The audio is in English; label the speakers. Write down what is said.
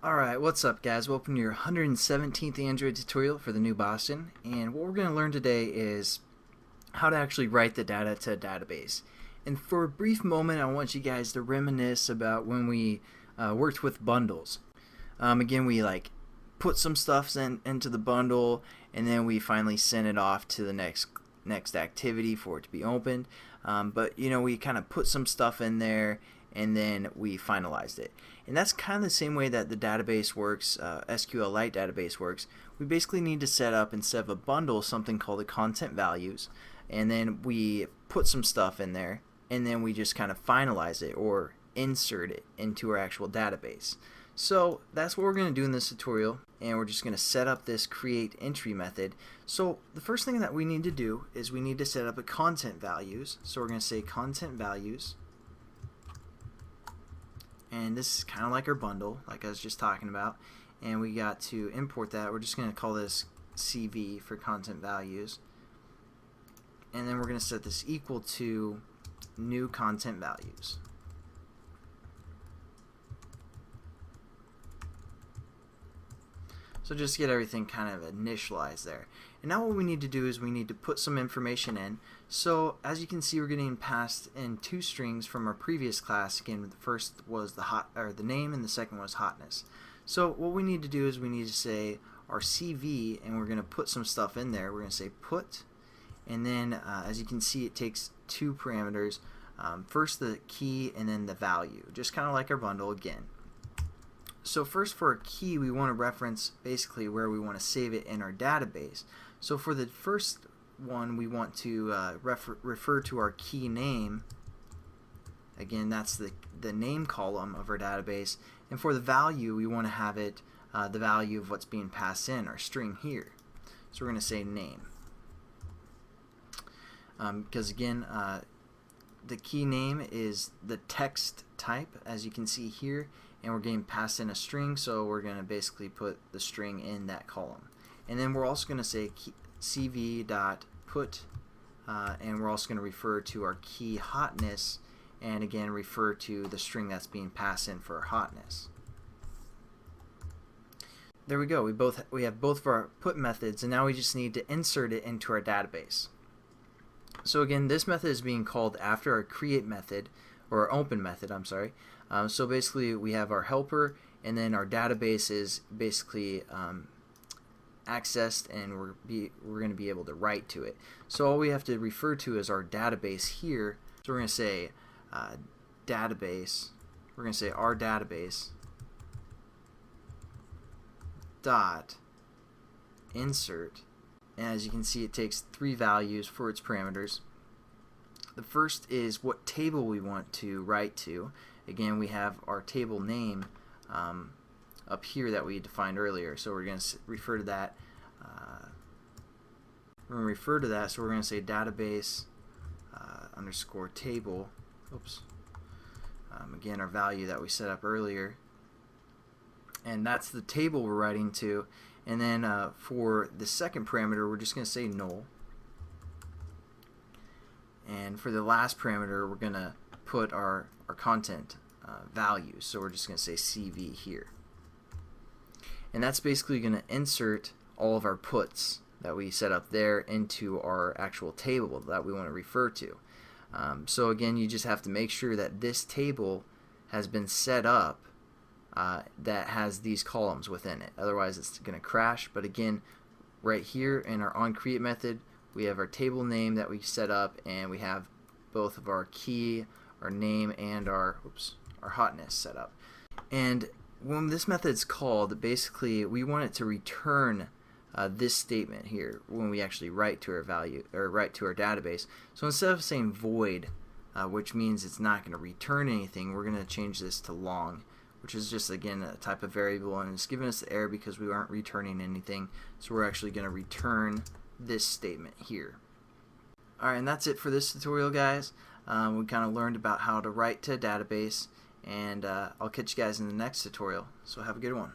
Speaker 1: Alright, what's up guys? Welcome to your 117th Android tutorial for the new Boston, and what we're going to learn today is how to actually write the data to a database. And for a brief moment I want you guys to reminisce about when we worked with bundles. Again, we put some stuff into the bundle, and then we finally send it off to the next activity for it to be opened. But you know, we kind of put some stuff in there and then we finalized it. And that's kind of the same way that the database works, SQLite database works. We basically need to set up, instead of a bundle, something called the content values, and then we put some stuff in there, and then we just kind of finalize it or insert it into our actual database. So that's what we're going to do in this tutorial, and we're just going to set up this create entry method. So the first thing that we need to do is we need to set up a content values. So we're going to say content values, and this is kind of like our bundle, like I was just talking about, and we got to import that. We're just going to call this CV for content values, and then we're going to set this equal to new content values. So just get everything kind of initialized there. And now what we need to do is we need to put some information in. So as you can see, we're getting passed in two strings from our previous class. Again, the first was the name, and the second was hotness. So what we need to do is we need to say our CV, and we're going to put some stuff in there. We're going to say put, and then as you can see, it takes two parameters. First the key, and then the value, just kind of like our bundle again. So first, for a key, we want to reference basically where we want to save it in our database. So for the first one, we want to refer to our key name. Again, that's the name column of our database. And for the value, we want to have it the value of what's being passed in, our string here. So we're going to say name. Because again, the key name is the text type, as you can see here, and we're getting passed in a string, so we're going to basically put the string in that column. And then we're also going to say cv.put, and we're also going to refer to our key hotness, and again refer to the string that's being passed in for our hotness. There we go. We have both of our put methods, and now we just need to insert it into our database. So again, this method is being called after our create method, or our open method, I'm sorry. So basically we have our helper, and then our database is basically accessed, and we're going to be able to write to it. So all we have to refer to is our database here. So we're going to say database, we're going to say our database dot insert, and as you can see, it takes three values for its parameters. The first is what table we want to write to. Again, we have our table name up here that we defined earlier, so we're going to refer to that. We're going to refer to that, so we're going to say database underscore table. Oops. Again, our value that we set up earlier, and that's the table we're writing to. And then for the second parameter, we're just going to say null. And for the last parameter, we're going to put our content values. So we're just going to say CV here. And that's basically going to insert all of our puts that we set up there into our actual table that we want to refer to. So again, you just have to make sure that this table has been set up that has these columns within it. Otherwise, it's going to crash. But again, right here in our onCreate method, we have our table name that we set up, and we have both of our key, our name, and our hotness set up. And when this method's called, basically we want it to return this statement here when we actually write to our value, or write to our database. So instead of saying void, which means it's not going to return anything, we're going to change this to long, which is just, again, a type of variable, and it's giving us the error because we aren't returning anything. So we're actually going to return this statement here. Alright, and that's it for this tutorial, guys. We kind of learned about how to write to a database, and I'll catch you guys in the next tutorial. So have a good one.